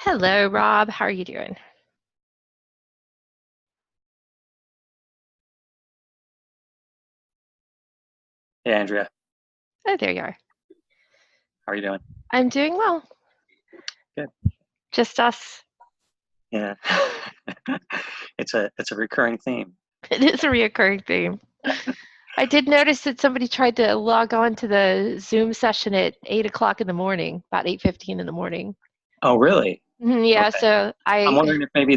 Hello, Rob. How are you doing? Hey, Andrea, Oh, there you are. how are you doing? I'm doing well. Good. Just us. Yeah. It's a recurring theme. It is a reoccurring theme. I did notice that somebody tried to log on to the Zoom session at 8 o'clock in the morning, about 8:15 in the morning. Oh, really? Yeah, Okay. so I'm I, wondering if maybe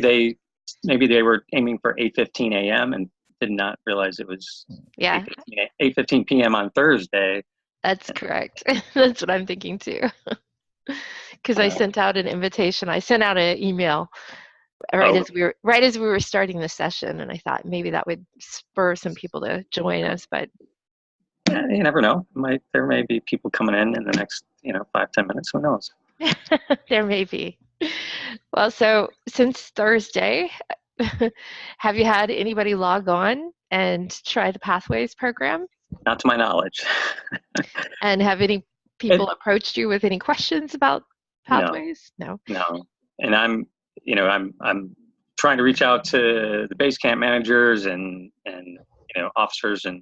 they were aiming for 8:15 a.m. and did not realize it was yeah, 8:15 p.m. on Thursday. that's correct. That's what I'm thinking too. Because I Uh, sent out an invitation. I sent out an email oh, right as we were starting the session, and I thought maybe that would spur some people to join us, but yeah, you never know. There may be people coming in the next 5-10 minutes. Who knows? there may be. Well, so since Thursday, have you had anybody log on and try the Pathways program? Not to my knowledge. And have any It, people approached you with any questions about no, Pathways? No. no. And I'm trying to reach out to the base camp managers and officers and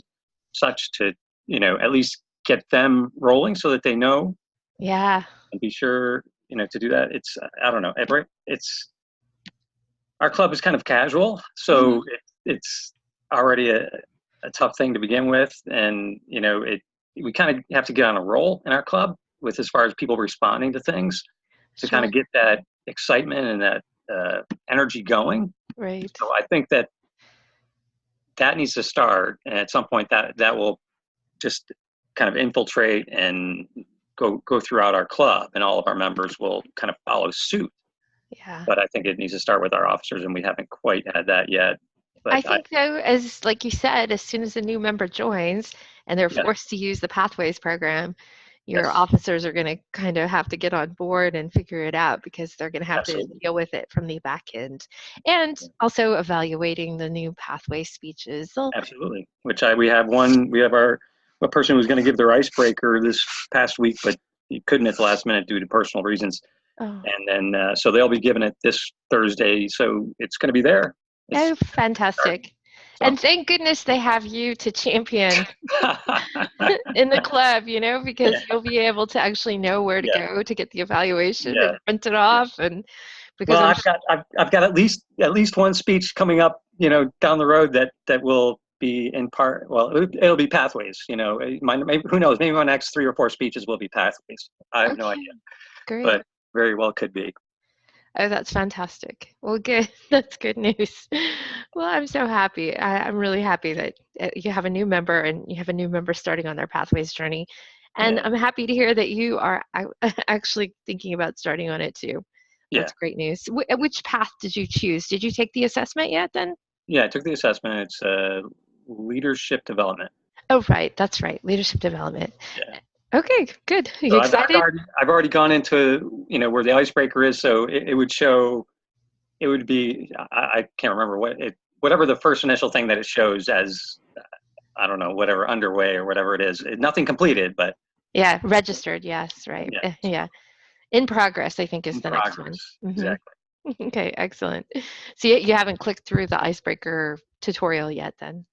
such to at least get them rolling so that they know Yeah. and be sure to do that. It's I don't know. It's our club is kind of casual, Hmm. so it's already a tough thing to begin with, and we kind of have to get on a roll in our club with as far as people responding to things to kind Sure. of get that excitement and that energy going. Right. So I think that needs to start, and at some point that will just kind of infiltrate and go throughout our club, and all of our members will kind of follow suit. Yeah. But I think it needs to start with our officers, and we haven't quite had that yet. I But think though, as like you said, as soon as a new member joins and they're yeah, forced to use the Pathways program, your yes, officers are going to kind of have to get on board and figure it out because they're going to have to absolutely, deal with it from the back end. And also evaluating the new pathway speeches. So, absolutely. We have a person who was going to give their icebreaker this past week, but he couldn't at the last minute due to personal reasons. oh, And then so they'll be giving it this Thursday, so it's going to be there. It's oh, fantastic. so. And thank goodness they have you to champion in the club, because Yeah, you'll be able to actually know where to yeah, go to get the evaluation yeah, and print it yeah. off. And because Well, I'm I've got at least one speech coming up, down the road that will be in part. Well, it'll be pathways. Maybe, who knows? Maybe my next 3 or 4 speeches will be pathways. I have no idea, okay, great. but very well could be. Oh, that's fantastic. Well, good. That's good news. Well, I'm so happy. I'm really happy that you have a new member and you have a new member starting on their Pathways journey. And Yeah, I'm happy to hear that you are actually thinking about starting on it too. yeah, That's great news. Which path did you choose? Did you take the assessment yet then? yeah. I took the assessment. It's leadership development. Oh, right. That's right. Leadership development. Yeah. Okay, good. Are you So I've excited? already I've already gone into where the icebreaker is. So it would show. It would be I can't remember whatever the first initial thing that it shows as I don't know, whatever underway or whatever it is. Nothing completed, but Yeah, registered. Yes, right. yeah, Yeah. In progress, I think is in the next one. progress. Hmm. Exactly. Okay, excellent. So you haven't clicked through the icebreaker tutorial yet then?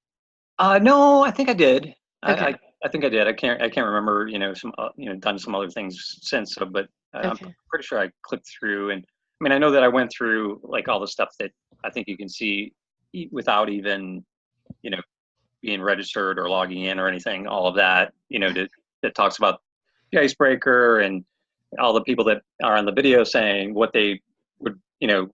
No, I think I did. I, Okay, I I think I did. I can't remember. Some done some other things since. So, but I'm okay. pretty sure I clicked through, and I mean I know that I went through like all the stuff that I think you can see without even you know being registered or logging in or anything. All of that that talks about the icebreaker and all the people that are on the video saying what they would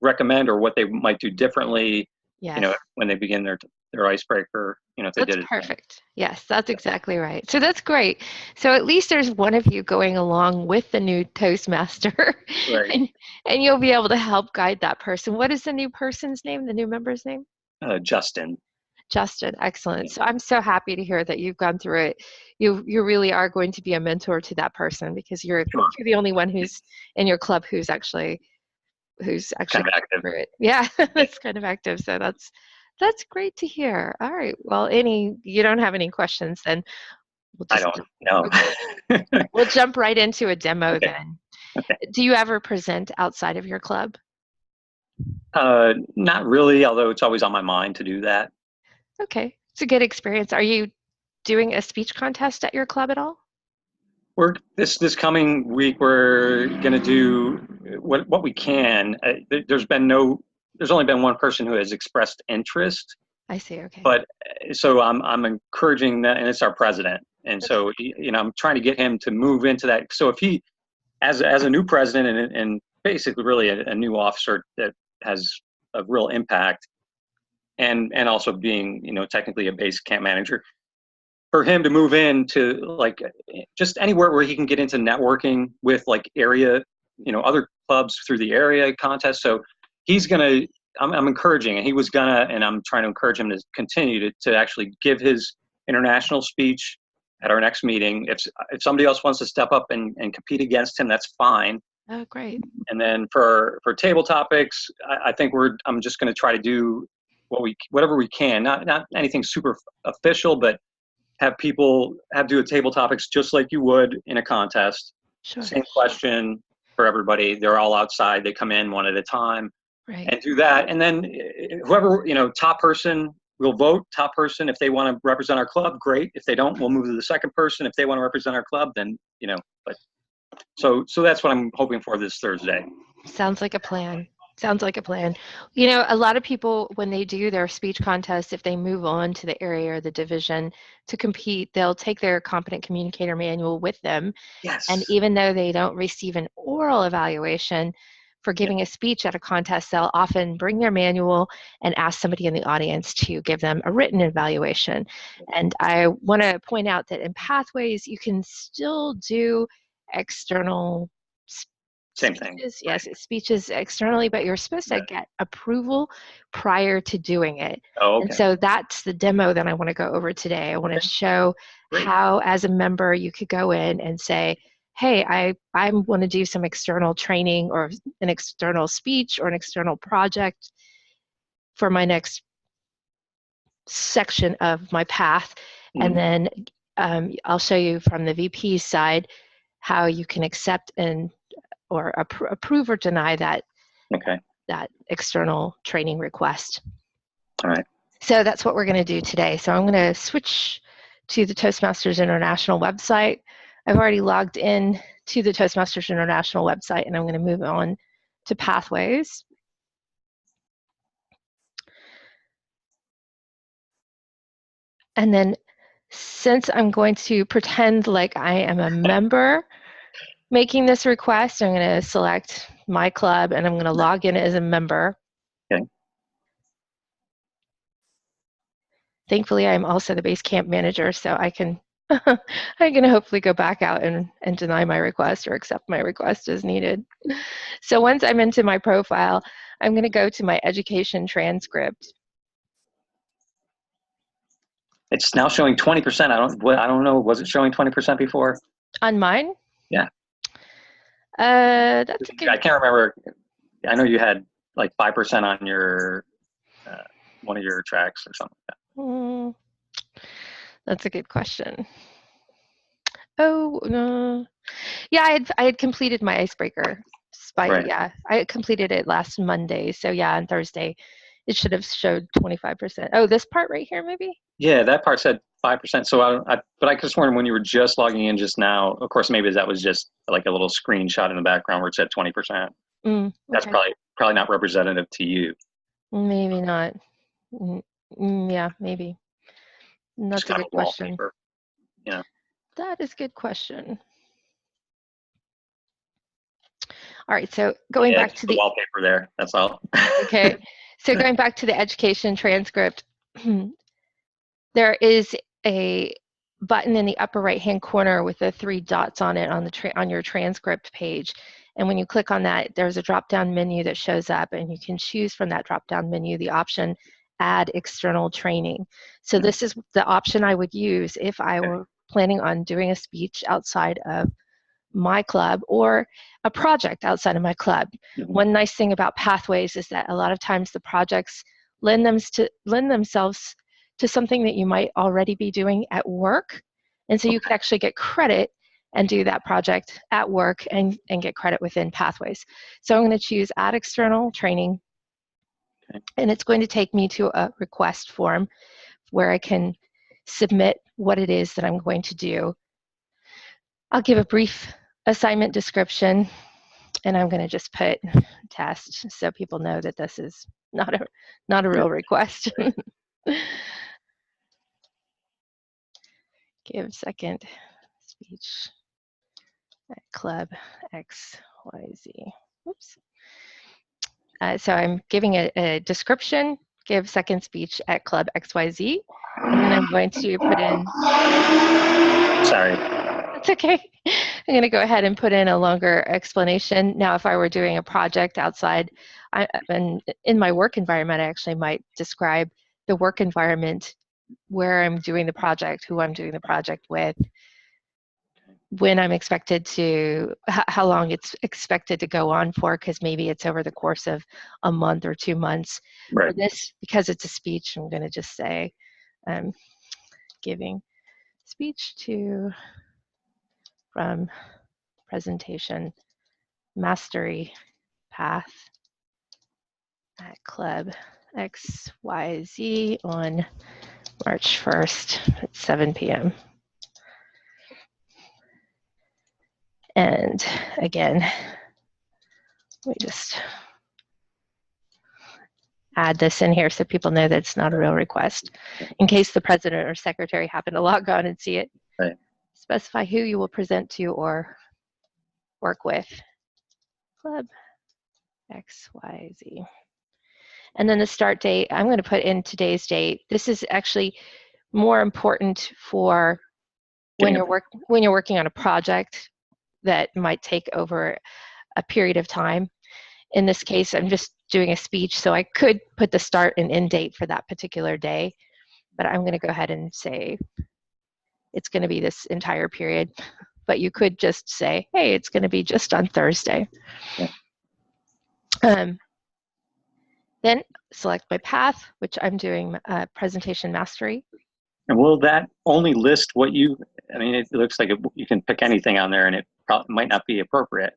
recommend or what they might do differently Yes, when they begin their icebreaker if they that's did it again. perfect. Yes, that's exactly right. So that's great. So at least there's one of you going along with the new Toastmaster, Right. and and you'll be able to help guide that person. What is the new person's name, the new member's name? Justin. Justin, excellent. Yeah. So I'm so happy to hear that you've gone through it. You really are going to be a mentor to that person because Sure. you're the only one who's in your club who's actually Kind of gone active. through it. Yeah, Yeah. that's kind of active. So that's great to hear. All right. Well, any you don't have any questions, then we'll I just don't know. okay. We'll jump right into a demo Okay. then. Okay. Do you ever present outside of your club? Not really, although it's always on my mind to do that. Okay, it's a good experience. Are you doing a speech contest at your club at all? We're this coming week. We're gonna do what we can. There's only been one person who has expressed interest, I see. Okay. but so I'm encouraging that, and it's our president. And Okay. so I'm trying to get him to move into that. So if he, as a new president and basically really a new officer that has a real impact, and also being technically a base camp manager, for him to move into like just anywhere where he can get into networking with like area, other clubs through the area contest. So he's gonna. I'm encouraging, and he was gonna, and I'm trying to encourage him to continue to actually give his international speech at our next meeting. If somebody else wants to step up and compete against him, that's fine. Oh, great. And then for table topics, I think I'm just going to try to do whatever we can, not anything super official, but have people do a table topics just like you would in a contest. Sure. Same question for everybody. They're all outside. They come in one at a time Right. and do that. And then whoever, top person, we'll vote top person. If they want to represent our club, great. If they don't, we'll move to the second person. If they want to represent our club, then, but so that's what I'm hoping for this Thursday. Sounds like a plan. Sounds like a plan. A lot of people, when they do their speech contest, if they move on to the area or the division to compete, they'll take their competent communicator manual with them. Yes. And even though they don't receive an oral evaluation for giving a speech at a contest, they'll often bring their manual and ask somebody in the audience to give them a written evaluation. And I want to point out that in Pathways, you can still do external Same speeches, thing. yes, speeches externally, but you're supposed to get approval prior to doing it. Oh, And okay. so that's the demo that I want to go over today. I want to show Great. how, as a member, you could go in and say, hey, I want to do some external training or an external speech or an external project for my next section of my path. And then I'll show you from the VP side how you can accept or approve or deny that external training request. All right. So that's what we're going to do today. So I'm going to switch to the Toastmasters International website. I've already logged in to the Toastmasters International website, and I'm going to move on to Pathways. And then since I'm going to pretend like I am a member making this request, I'm going to select my club and I'm going to log in as a member. Okay. Thankfully, I'm also the base camp manager, so I can hopefully go back out and deny my request or accept my request as needed. So once I'm into my profile, I'm going to go to my education transcript. It's now showing 20%. I don't know. Was it showing 20% before? On mine? Yeah. That's a good. I can't remember. I know you had like 5% on your one of your tracks or something like that. That's a good question. Oh no. Yeah, I had completed my icebreaker. Right. Yeah, I completed it last Monday. So yeah, on Thursday, it should have showed 25%. Oh, this part right here, maybe? Yeah, that part said 5%. So but I could have sworn when you were just logging in just now, of course, maybe that was just like a little screenshot in the background where it said 20%. Okay. That's probably not representative to you. Maybe not. Yeah, maybe. That's a good question. Wallpaper. Yeah. That is a good question. All right, so going back to the wallpaper there, that's all. Okay, so going back to the education transcript, there is a button in the upper right-hand corner with the 3 dots on it on your transcript page. And when you click on that, there's a drop-down menu that shows up, and you can choose from that drop-down menu the option Add External Training. So this is the option I would use if I were planning on doing a speech outside of my club or a project outside of my club. One nice thing about Pathways is that a lot of times the projects lend themselves to something that you might already be doing at work. And so you could actually get credit and do that project at work and get credit within Pathways. So I'm going to choose Add External Training, and it's going to take me to a request form where I can submit what it is that I'm going to do. I'll give a brief assignment description, and I'm going to just put test so people know that this is not a real request. Give second speech at Club XYZ. Oops. So I'm giving a description, give second speech at Club XYZ, and then I'm going to put in... Sorry. That's okay. I'm going to go ahead and put in a longer explanation. Now, if I were doing a project outside, and in my work environment, I actually might describe the work environment, where I'm doing the project, who I'm doing the project with, when I'm expected to, how long it's expected to go on for, because maybe it's over the course of a month or 2 months. Right. For this, because it's a speech, I'm going to just say, giving speech from presentation mastery path at Club XYZ on March 1st at 7 p.m. And again, we just add this in here so people know that it's not a real request. In case the president or secretary happen to log on and see it, right. Specify who you will present to or work with. Club XYZ. And then the start date, I'm going to put in today's date. This is actually more important for when you're working on a project that might take over a period of time. In this case, I'm just doing a speech, so I could put the start and end date for that particular day, but I'm going to go ahead and say it's going to be this entire period. But you could just say, hey, it's going to be just on Thursday. Yeah. Then select my path, which I'm doing presentation mastery. And will that only list what you, I mean, it looks like you can pick anything on there and it might not be appropriate.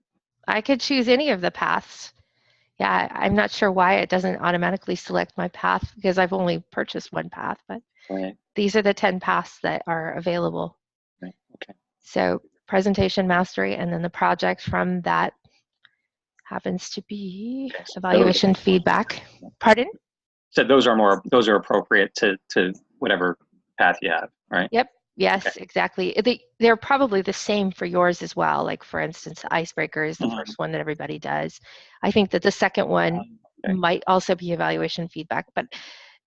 I could choose any of the paths. Yeah, I'm not sure why it doesn't automatically select my path because I've only purchased one path, but right. These are the 10 paths that are available. Right. Okay. So presentation mastery, and then the project from that happens to be evaluation feedback. Pardon? So those are appropriate to whatever path you have, right? Yep. Yes, okay. Exactly. They're probably the same for yours as well. Like for instance, icebreaker is the first one that everybody does. I think that the second one might also be evaluation feedback, but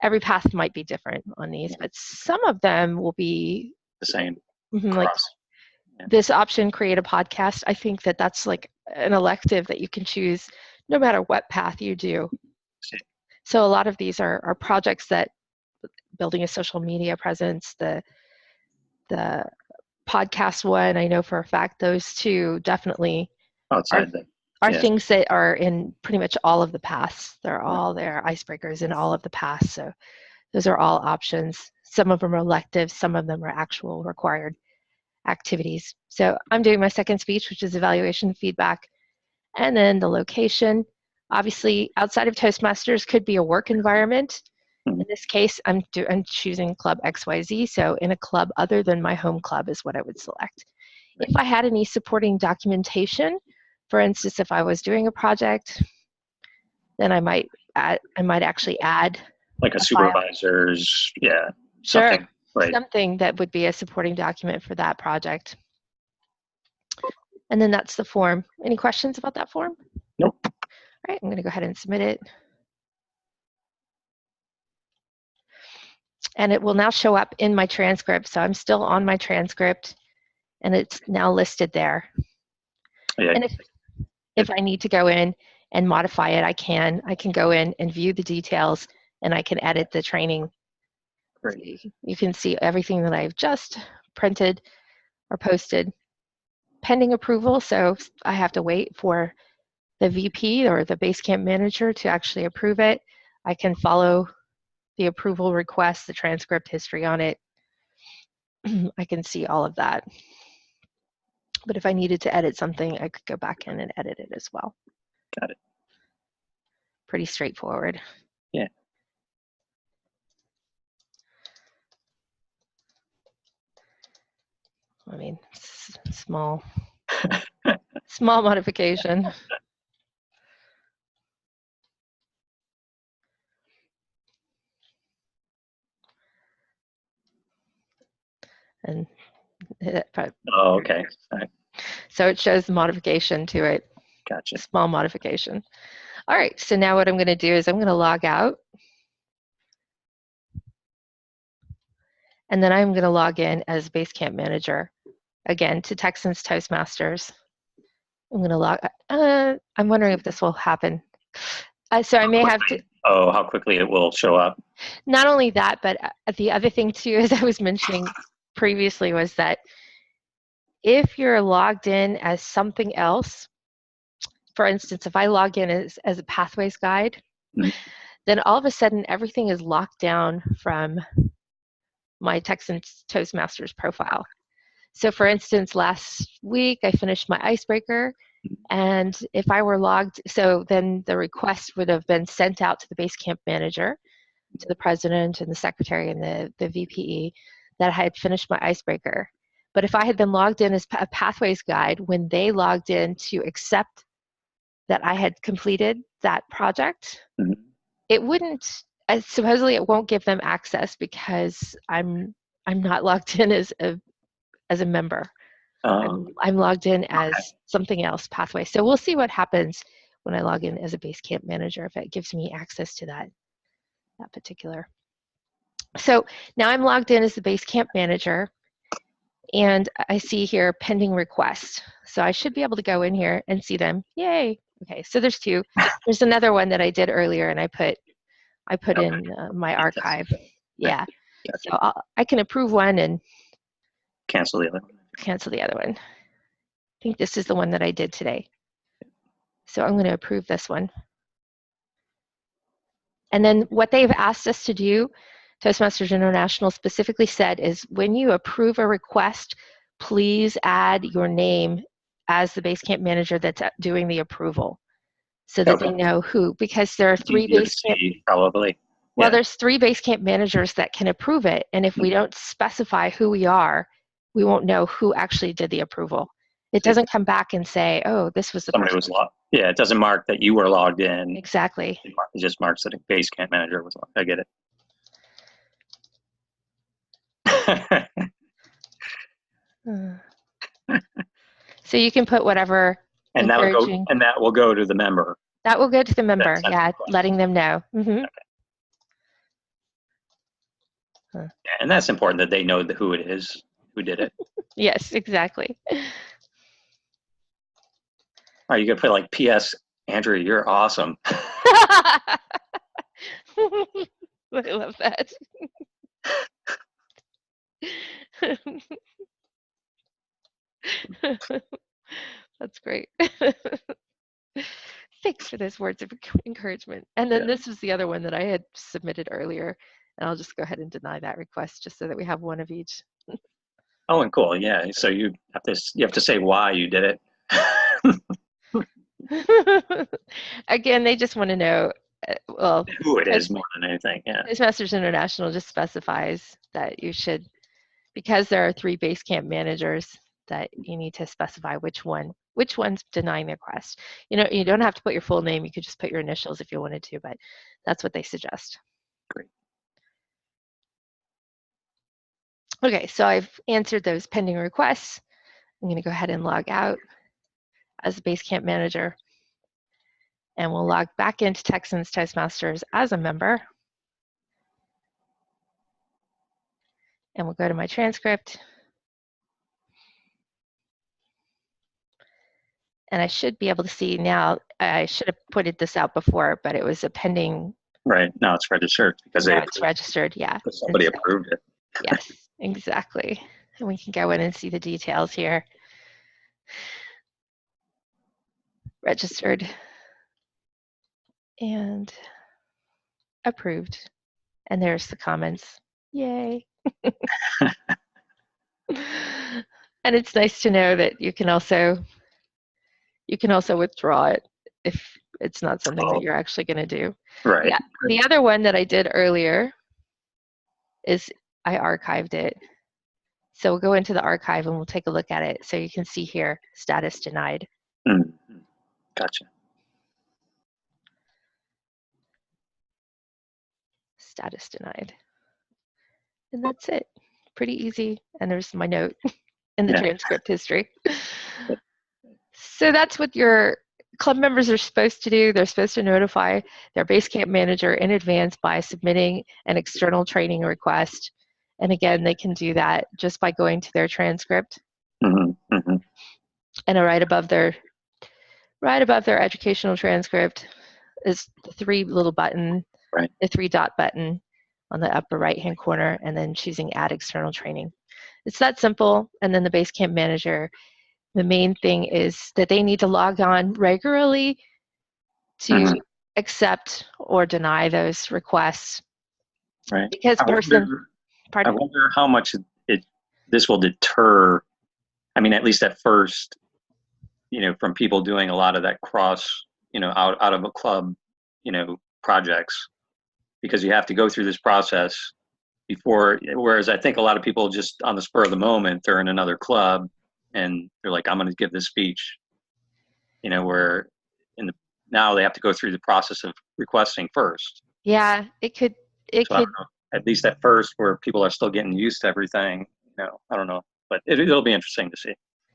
every path might be different on these. But some of them will be the same. Like this option, create a podcast. I think that that's like an elective that you can choose no matter what path you do. So a lot of these are projects that building a social media presence, the podcast one, I know for a fact those two definitely are things that are in pretty much all of the paths. They're all there, icebreakers in all of the paths. So those are all options. Some of them are electives, some of them are actual required activities. So I'm doing my second speech, which is evaluation feedback, and then the location. Obviously, outside of Toastmasters could be a work environment. In this case, I'm choosing Club XYZ, so in a club other than my home club is what I would select. If I had any supporting documentation, for instance, if I was doing a project, then I might actually add like a supervisor's, sure, something that would be a supporting document for that project. And then that's the form. Any questions about that form? Nope. All right, I'm going to go ahead and submit it. And it will now show up in my transcript. So I'm still on my transcript, and it's now listed there. Yeah. And if I need to go in and modify it, I can. I can go in and view the details, and I can edit the training. Great. So you can see everything that I've just printed or posted. Pending approval, so I have to wait for the VP or the Basecamp manager to actually approve it. I can follow the approval request, the transcript history on it. I can see all of that. But if I needed to edit something, I could go back in and edit it as well. Got it. Pretty straightforward. Yeah. I mean, small modification. And Oh, okay. All right. So it shows the modification to it. Gotcha. Small modification. All right, so now what I'm going to do is I'm going to log out. And then I'm going to log in as Basecamp manager, again, to Texans Toastmasters. I'm going to log, I'm wondering if this will happen. So I may have to. Oh, how quickly it will show up. Not only that, but the other thing too, as I was mentioning previously, was that if you're logged in as something else, for instance, if I log in as a pathways guide, then all of a sudden everything is locked down from my Texans Toastmasters profile. So for instance, last week I finished my icebreaker, and if I were logged, so then the request would have been sent out to the Basecamp manager, to the president and the secretary and the VPE, that I had finished my icebreaker. But if I had been logged in as a pathways guide, when they logged in to accept that I had completed that project, it wouldn't, supposedly it won't give them access because I'm not logged in as a member. I'm logged in as something else, pathway. So we'll see what happens when I log in as a Basecamp manager, if it gives me access to that particular. So now I'm logged in as the Basecamp manager, and I see here pending requests. So I should be able to go in here and see them. Yay! Okay, so there's two. There's another one that I did earlier, and I put in my archive. Yeah. So I can approve one and cancel the other one. Cancel the other one. I think this is the one that I did today. So I'm going to approve this one. And then what they've asked us to do, Toastmasters International specifically said, is when you approve a request, please add your name as the Basecamp manager that's doing the approval, so that they know who, because there are three Basecamp, probably. Well, there's 3 Basecamp managers that can approve it, and if we don't specify who we are, we won't know who actually did the approval. It doesn't come back and say, oh, this was the Somebody was logged. Yeah, it doesn't mark that you were logged in. Exactly. It just marks that a Basecamp manager was logged. I get it. So you can put whatever and encouraging. That will go to the member. That will go to the member, yeah, letting them know. Okay. And that's important that they know who it is, who did it. Yes, exactly. Or you could put like, P.S. Andrew, you're awesome. I love that. That's great. Thanks for those words of encouragement. And then this was the other one that I had submitted earlier, and I'll just go ahead and deny that request just so that we have one of each. Oh, and cool, yeah. So you have to say why you did it. Again, they just want to know, well, who it is more than anything. Yeah. Toastmasters International just specifies that you should, because there are 3 Basecamp managers, that you need to specify which one's denying the request. You know, you don't have to put your full name. You could just put your initials if you wanted to, but that's what they suggest. Great. Okay, so I've answered those pending requests. I'm going to go ahead and log out as a Basecamp manager, and we'll log back into Texans Toastmasters as a member. And we'll go to my transcript. And I should be able to see now, I should have pointed this out before, but it was a pending. Right, now it's registered because it's registered, yeah. Somebody approved it. Yes, exactly. And we can go in and see the details here. Registered and approved. And there's the comments. Yay. And it's nice to know that you can also withdraw it if it's not something that Oh, you're actually going to do. right. Yeah. The other one that I did earlier is I archived it. So we'll go into the archive and we'll take a look at it. So you can see here, status denied. Mm, gotcha. Status denied. And that's it. Pretty easy. And there's my note in the Yeah. transcript history. So that's what your club members are supposed to do. They're supposed to notify their Basecamp manager in advance by submitting an external training request. And again, they can do that just by going to their transcript. Mm-hmm, mm-hmm. And right above their educational transcript is the three little button, Right. the three dot button on the upper right hand corner, and then choosing add external training. It's that simple. And then the Basecamp manager, the main thing is that they need to log on regularly to Mm-hmm. accept or deny those requests. Right. Because I wonder how much this will deter. I mean, at least at first, from people doing a lot of that cross, out of a club, projects, because you have to go through this process before. Whereas I think a lot of people just on the spur of the moment, they're in another club and they're like, I'm going to give this speech, where now they have to go through the process of requesting first. Yeah, it could. So I don't know, at least at first, where people are still getting used to everything, I don't know, but it'll be interesting to see.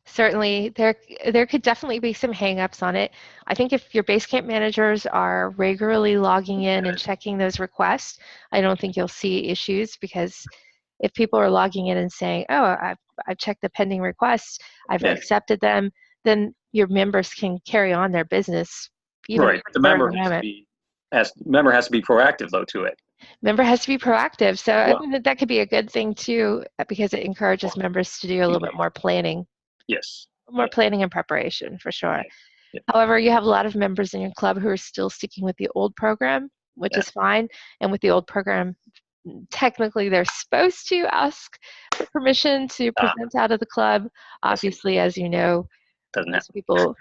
Certainly, there could definitely be some hangups on it. I think if your Basecamp managers are regularly logging in and checking those requests, I don't think you'll see issues, because if people are logging in and saying, "Oh, I've checked the pending requests, I've accepted them," then your members can carry on their business even Right. at The the spur of member the moment. has to be proactive though to it. Member has to be proactive, so I Well, mean that could be a good thing too, because it encourages members to do a little bit more planning. Yes. More planning and preparation for sure. Yeah. However, you have a lot of members in your club who are still sticking with the old program, which is fine. And with the old program, technically they're supposed to ask for permission to present out of the club. Obviously, as you know, Doesn't most happen. people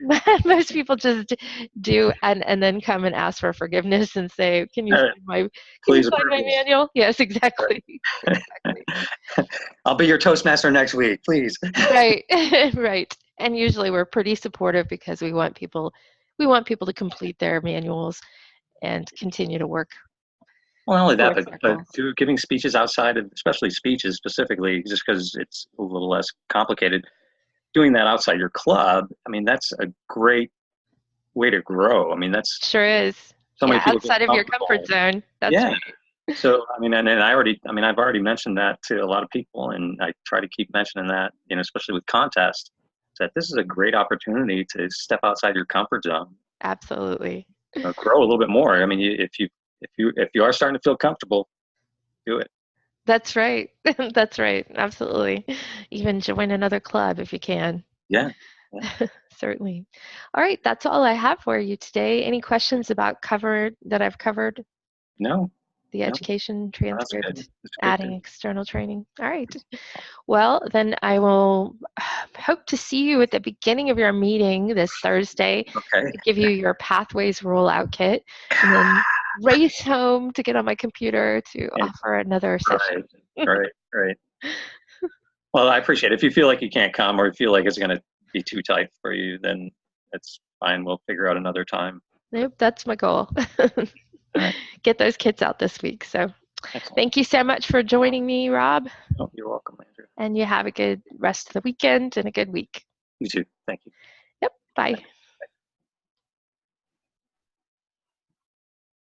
most people just do and then come and ask for forgiveness and say, can you sign my manual? Yes, exactly. Exactly. I'll be your Toastmaster next week, please. Right. Right. And usually we're pretty supportive, because we want people to complete their manuals and continue to work. Well, not only that, towards but, their goals. giving speeches outside of, especially speeches specifically, just because it's a little less complicated, doing that outside your club, I mean, that's a great way to grow. I mean, that's Sure is. so many people Outside of your comfort zone. That's right. So, I mean, and I've already mentioned that to a lot of people, and I try to keep mentioning that, especially with contests, that this is a great opportunity to step outside your comfort zone. Absolutely. Grow a little bit more. I mean, if you are starting to feel comfortable, do it. That's right. That's right. Absolutely. Even join another club if you can. Yeah. Certainly. All right, that's all I have for you today. Any questions about that I've covered? No. The education transcript, That's adding external training. All right. Well, then I will hope to see you at the beginning of your meeting this Thursday Okay. to give you your Pathways rollout kit, and then race home to get on my computer to offer another session. Right. Well, I appreciate it. If you feel like you can't come, or you feel like it's going to be too tight for you, then it's fine. We'll figure out another time. Nope, that's my goal. Right. Get those kits out this week. So Excellent. Thank you so much for joining me, Rob. Oh, you're welcome, Andrew. And you have a good rest of the weekend and a good week. You too. Thank you. Yep. Bye.